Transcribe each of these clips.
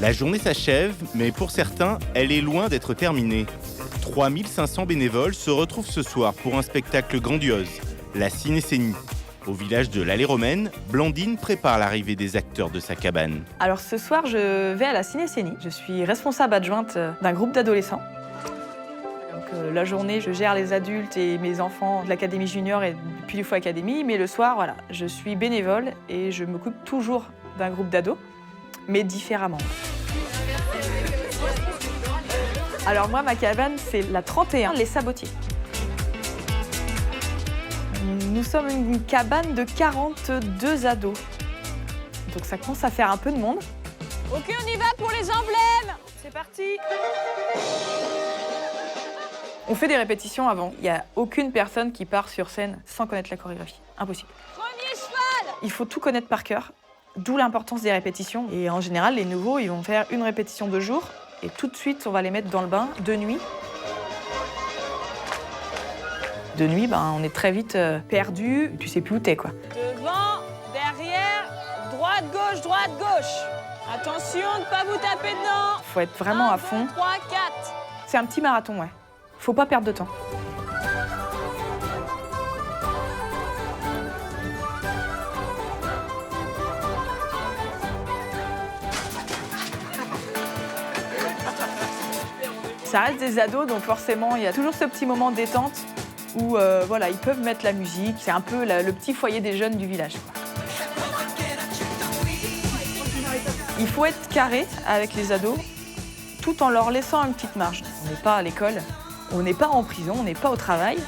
La journée s'achève, mais pour certains, elle est loin d'être terminée. 3500 bénévoles se retrouvent ce soir pour un spectacle grandiose, la Cinécénie. Au village de l'Allée Romaine, Blandine prépare l'arrivée des acteurs de sa cabane. Alors ce soir, je vais à la Cinécénie. Je suis responsable adjointe d'un groupe d'adolescents. Donc, la journée, je gère les adultes et mes enfants de l'Académie Junior et du Puy du Fou Academy. Mais le soir, voilà, je suis bénévole et je m'occupe toujours d'un groupe d'ados, mais différemment. Alors moi, ma cabane, c'est la 31, les Sabotiers. Nous sommes une cabane de 42 ados. Donc ça commence à faire un peu de monde. Ok, on y va pour les emblèmes. C'est parti. On fait des répétitions avant. Il n'y a aucune personne qui part sur scène sans connaître la chorégraphie. Impossible. Premier cheval. Il faut tout connaître par cœur, d'où l'importance des répétitions. Et en général, les nouveaux, ils vont faire une répétition de jour et tout de suite, on va les mettre dans le bain de nuit. De nuit, on est très vite perdu, tu sais plus où t'es, quoi. Devant, derrière, droite, gauche. Attention de ne pas vous taper dedans. Faut être vraiment 1, à fond. 2, 3, 4. C'est un petit marathon, ouais. Faut pas perdre de temps. Ça reste des ados, donc forcément, il y a toujours ce petit moment de détente où voilà, ils peuvent mettre la musique. C'est un peu le petit foyer des jeunes du village, quoi. Il faut être carré avec les ados, tout en leur laissant une petite marge. On n'est pas à l'école, on n'est pas en prison, on n'est pas au travail,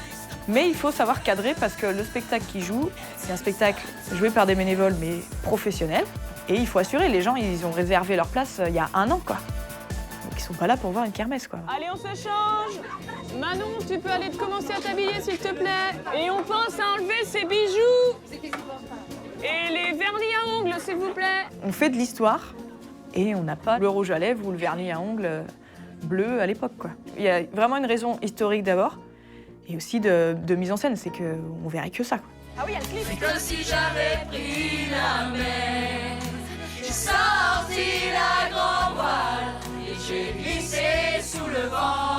mais il faut savoir cadrer parce que le spectacle qu'ils jouent, c'est un spectacle joué par des bénévoles, mais professionnels. Et il faut assurer, les gens, ils ont réservé leur place il y a 1 an, quoi. Donc ils sont pas là pour voir une kermesse, quoi. Allez, on se change. Manon, tu peux aller te commencer à t'habiller, s'il te plaît. Et on pense à enlever ses bijoux. Et les vernis à ongles, s'il vous plaît. On fait de l'histoire et on n'a pas le rouge à lèvres ou le vernis à ongles bleu à l'époque, quoi. Il y a vraiment une raison historique d'abord et aussi de mise en scène, c'est qu'on verrait que ça, quoi. Ah oui, il y a le clip. C'est comme si j'avais pris la mer. J'ai sorti la grand voile et j'ai glissé sous le vent.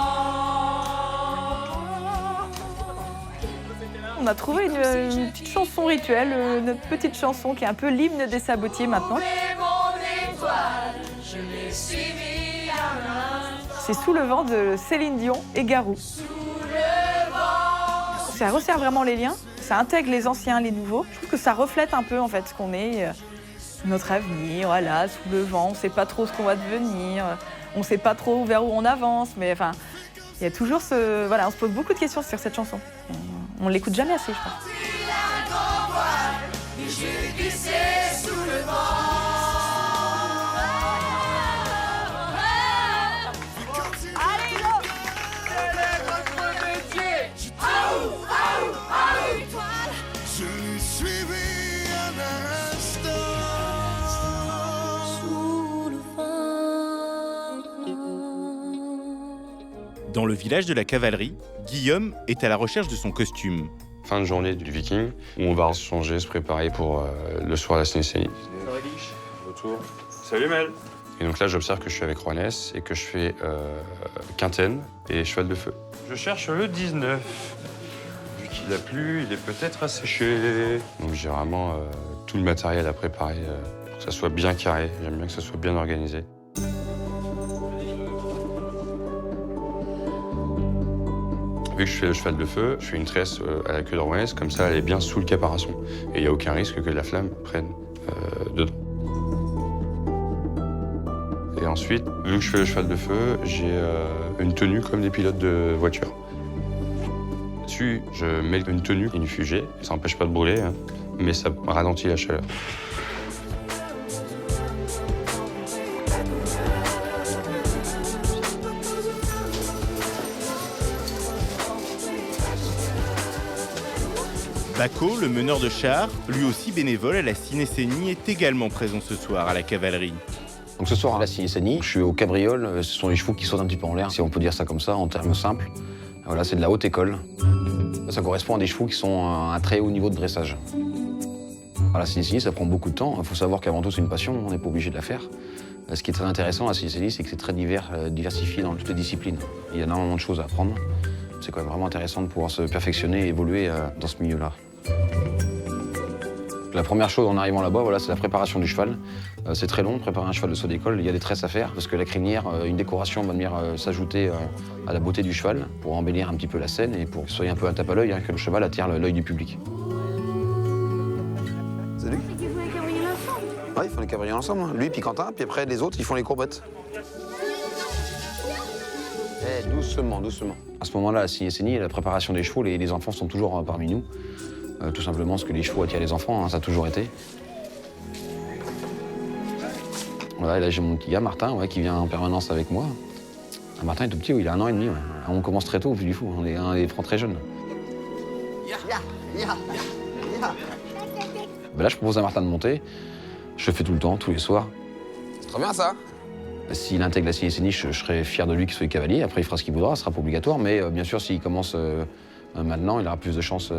On a trouvé une petite chanson rituelle, notre petite chanson qui est un peu l'hymne des Sabotiers maintenant. Mais mon étoile, je l'ai suivi à main. C'est Sous le vent de Céline Dion et Garou. Sous le vent. Ça resserre vraiment les liens, ça intègre les anciens, les nouveaux. Je trouve que ça reflète un peu en fait ce qu'on est, notre avenir, voilà, sous le vent. On ne sait pas trop ce qu'on va devenir, on ne sait pas trop vers où on avance, mais enfin, il y a toujours ce... Voilà, on se pose beaucoup de questions sur cette chanson. On l'écoute jamais assez, je pense. La grand voile, et j'ai glissé sous le vent. Allez, go. Quel est votre métier? Aou, aou, aou. Je l'ai suivi un instant. Sous le vent. Dans le village de la cavalerie, Guillaume est à la recherche de son costume. Fin de journée du Viking, où on va se changer, se préparer pour le soir de la Cinécénie. Retour. Salut Mel. Et donc là, j'observe que je suis avec Juanès et que je fais quintaine et cheval de feu. Je cherche le 19. Vu qu'il a plu, il est peut-être asséché. Donc j'ai vraiment tout le matériel à préparer pour que ça soit bien carré. J'aime bien que ça soit bien organisé. Vu que je fais le cheval de feu, je fais une tresse à la queue de Juanès, comme ça elle est bien sous le caparasson. Et il n'y a aucun risque que la flamme prenne dedans. Et ensuite, vu que je fais le cheval de feu, j'ai une tenue comme des pilotes de voiture. Dessus, je mets une tenue inifugée, ça n'empêche pas de brûler, hein, mais ça ralentit la chaleur. Baco, le meneur de char, lui aussi bénévole à la Cinécénie, est également présent ce soir à la cavalerie. Donc ce soir à la Cinécénie, je suis au cabriole, ce sont les chevaux qui sautent un petit peu en l'air, si on peut dire ça comme ça, en termes simples. Voilà, c'est de la haute école. Ça correspond à des chevaux qui sont à un très haut niveau de dressage. À la Cinécénie, ça prend beaucoup de temps. Il faut savoir qu'avant tout, c'est une passion, on n'est pas obligé de la faire. Ce qui est très intéressant à CICENI, c'est que c'est très diversifié dans toutes les disciplines. Il y a énormément de choses à apprendre. C'est quand même vraiment intéressant de pouvoir se perfectionner et évoluer dans ce milieu-là. La première chose en arrivant là-bas, voilà, c'est la préparation du cheval. C'est très long, préparer un cheval de saut d'école. Il y a des tresses à faire parce que la crinière, une décoration va venir s'ajouter à la beauté du cheval pour embellir un petit peu la scène et pour que ce soit un peu un tape à l'œil, que le cheval attire l'œil du public. C'est lui? Ils font les cabrioles ensemble. Ouais, ils font les cabrioles ensemble. Hein. Lui puis Quentin, puis après les autres, ils font les courbettes. Eh, doucement, doucement. À ce moment-là, à CICENI, la préparation des chevaux, les enfants sont toujours parmi nous. Tout simplement parce que les chevaux attirent les enfants, hein, ça a toujours été. Voilà, et là j'ai mon petit gars, Martin, ouais, qui vient en permanence avec moi. Martin est tout petit, il a 1 an et demi. Ouais. On commence très tôt au Puy du Fou, on est des francs très jeunes. Ben là, je propose à Martin de monter. Je le fais tout le temps, tous les soirs. C'est très bien ça. S'il intègre la CICENI, je serais fier de lui qu'il soit cavalier. Après, il fera ce qu'il voudra, ce sera pas obligatoire. Mais bien sûr, s'il commence maintenant, il aura plus de chances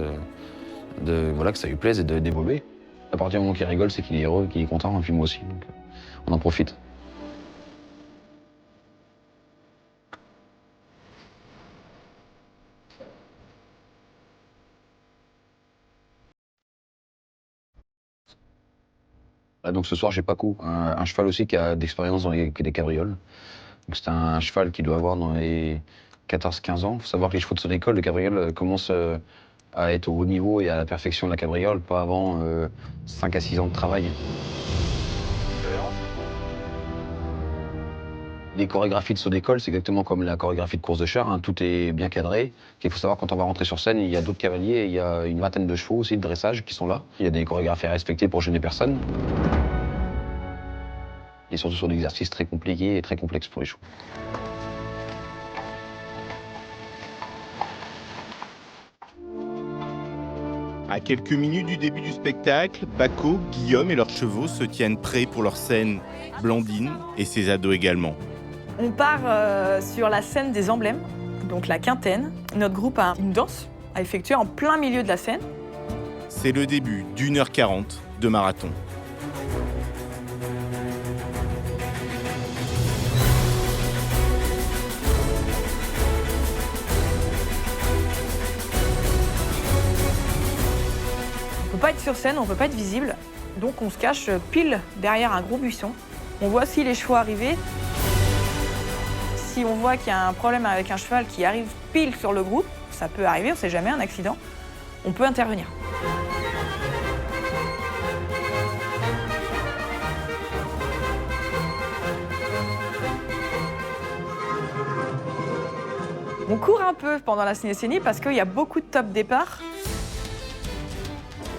voilà, que ça lui plaise et d'évoluer. À partir du moment qu'il rigole, c'est qu'il est heureux, qu'il est content, et puis moi aussi. Donc, on en profite. Donc ce soir, j'ai Paco, un cheval aussi qui a d'expérience dans des cabrioles. C'est un cheval qui doit avoir dans les 14-15 ans. Il faut savoir que les chevaux de son école, le cabriole, commencent à être au haut niveau et à la perfection de la cabriole, pas avant 5 à 6 ans de travail. Les chorégraphies de saut d'école, c'est exactement comme la chorégraphie de course de char, hein. Tout est bien cadré. Il faut savoir quand on va rentrer sur scène, il y a d'autres cavaliers, il y a une vingtaine de chevaux aussi de dressage qui sont là. Il y a des chorégraphies à respecter pour gêner personne. Et surtout sur des exercices très compliqués et très complexes pour les chevaux. À quelques minutes du début du spectacle, Paco, Guillaume et leurs chevaux se tiennent prêts pour leur scène. Blandine et ses ados également. On part sur la scène des emblèmes, donc la quintaine. Notre groupe a une danse à effectuer en plein milieu de la scène. C'est le début d'1h40 de marathon. On peut pas être sur scène, on peut pas être visible, donc on se cache pile derrière un gros buisson. On voit si les chevaux arrivent. Si on voit qu'il y a un problème avec un cheval qui arrive pile sur le groupe, ça peut arriver, on sait jamais, un accident, on peut intervenir. On court un peu pendant la CICENI parce qu'il y a beaucoup de top départ.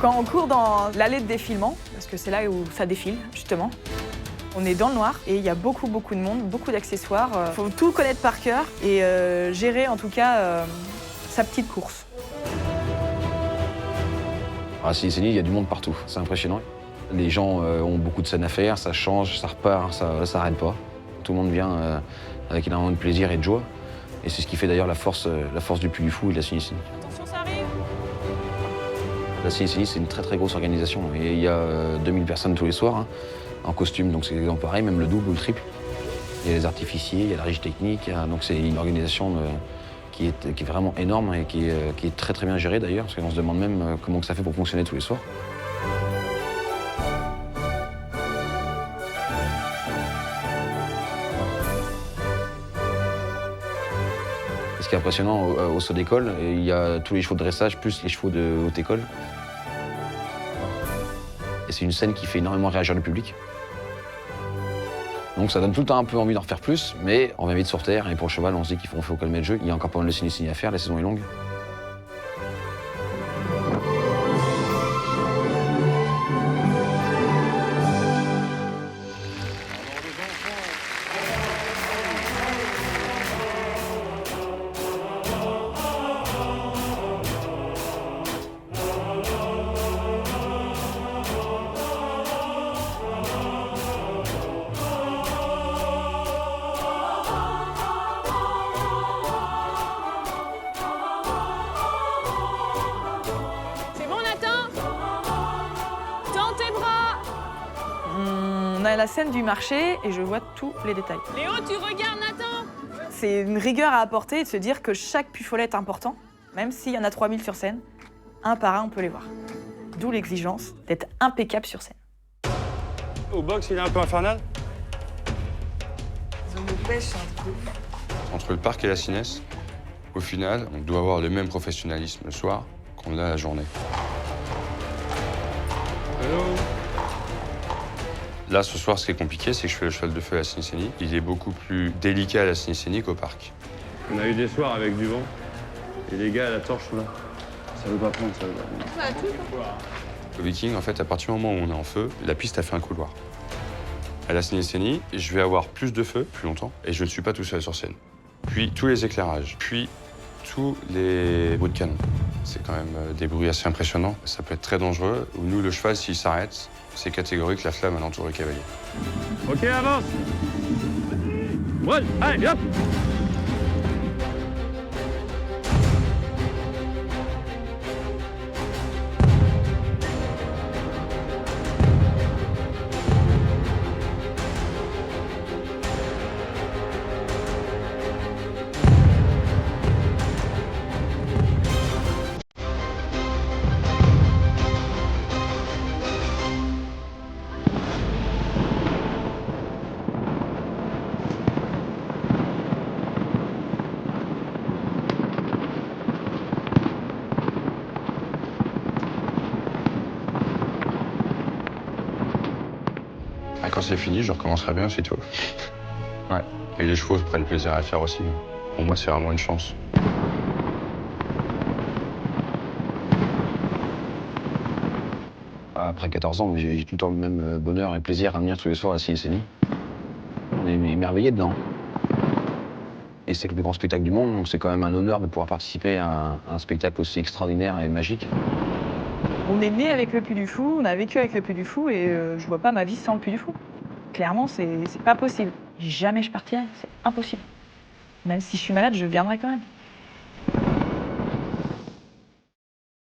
Quand on court dans l'allée de défilement, parce que c'est là où ça défile, justement, on est dans le noir et il y a beaucoup de monde, beaucoup d'accessoires. Il faut tout connaître par cœur et gérer en tout cas sa petite course. À CICENI, il y a du monde partout, c'est impressionnant. Les gens ont beaucoup de scènes à faire, ça change, ça repart, ça s'arrête pas. Tout le monde vient avec énormément de plaisir et de joie. Et c'est ce qui fait d'ailleurs la force du Puy du Fou et de la CICENI. Attention, ça arrive. La CICENI, c'est une très grosse organisation. Et il y a 2000 personnes tous les soirs, hein, en costume, donc c'est exactement pareil, même le double ou le triple. Il y a les artificiers, il y a la riche technique, donc c'est une organisation qui est vraiment énorme et qui est très bien gérée d'ailleurs, parce qu'on se demande même comment ça fait pour fonctionner tous les soirs. Ce qui est impressionnant au saut d'école, il y a tous les chevaux de dressage plus les chevaux de haute école. Et c'est une scène qui fait énormément réagir le public. Donc ça donne tout le temps un peu envie d'en refaire plus, mais on va vite sur terre et pour le cheval, on se dit qu'il faut calmer le jeu. Il y a encore pas mal de CICENI à faire, la saison est longue. a la scène du marché et je vois tous les détails. Léo, tu regardes Nathan? C'est une rigueur à apporter et de se dire que chaque puffolet est important, même s'il y en a 3000 sur scène, un par un, on peut les voir. D'où l'exigence d'être impeccable sur scène. Au box, il est un peu infernal. Ils ont une pêche, Entre le parc et la Cinès, au final, on doit avoir le même professionnalisme le soir qu'on l'a la journée. Hello. Là, ce soir, ce qui est compliqué, c'est que je fais le cheval de feu à la Cinecénie. Il est beaucoup plus délicat à la Cinecénie qu'au parc. On a eu des soirs avec du vent, et les gars à la torche sont là. Ça veut pas prendre, ça veut pas prendre. Au Viking, en fait, à partir du moment où on est en feu, la piste a fait un couloir. À la Cinecénie, je vais avoir plus de feu, plus longtemps, et je ne suis pas tout seul sur scène. Puis tous les éclairages, puis tous les bruits de canon. C'est quand même des bruits assez impressionnants. Ça peut être très dangereux. Nous, le cheval, s'il s'arrête, c'est catégorique, la flamme alentour du cavalier. Ok, avance. Ouais, allez, hop. Quand c'est fini, je recommencerai bien, c'est tout. Ouais. Et les chevaux prennent plaisir à le faire aussi. Pour moi, c'est vraiment une chance. Après 14 ans, j'ai tout le temps le même bonheur et plaisir à venir tous les soirs à la Cinecénie. On est émerveillés dedans. Et c'est le plus grand spectacle du monde, donc c'est quand même un honneur de pouvoir participer à un spectacle aussi extraordinaire et magique. On est né avec le Puy du Fou, on a vécu avec le Puy du Fou et je vois pas ma vie sans le Puy du Fou. Clairement, c'est pas possible. Jamais je partirai, c'est impossible. Même si je suis malade, je viendrai quand même.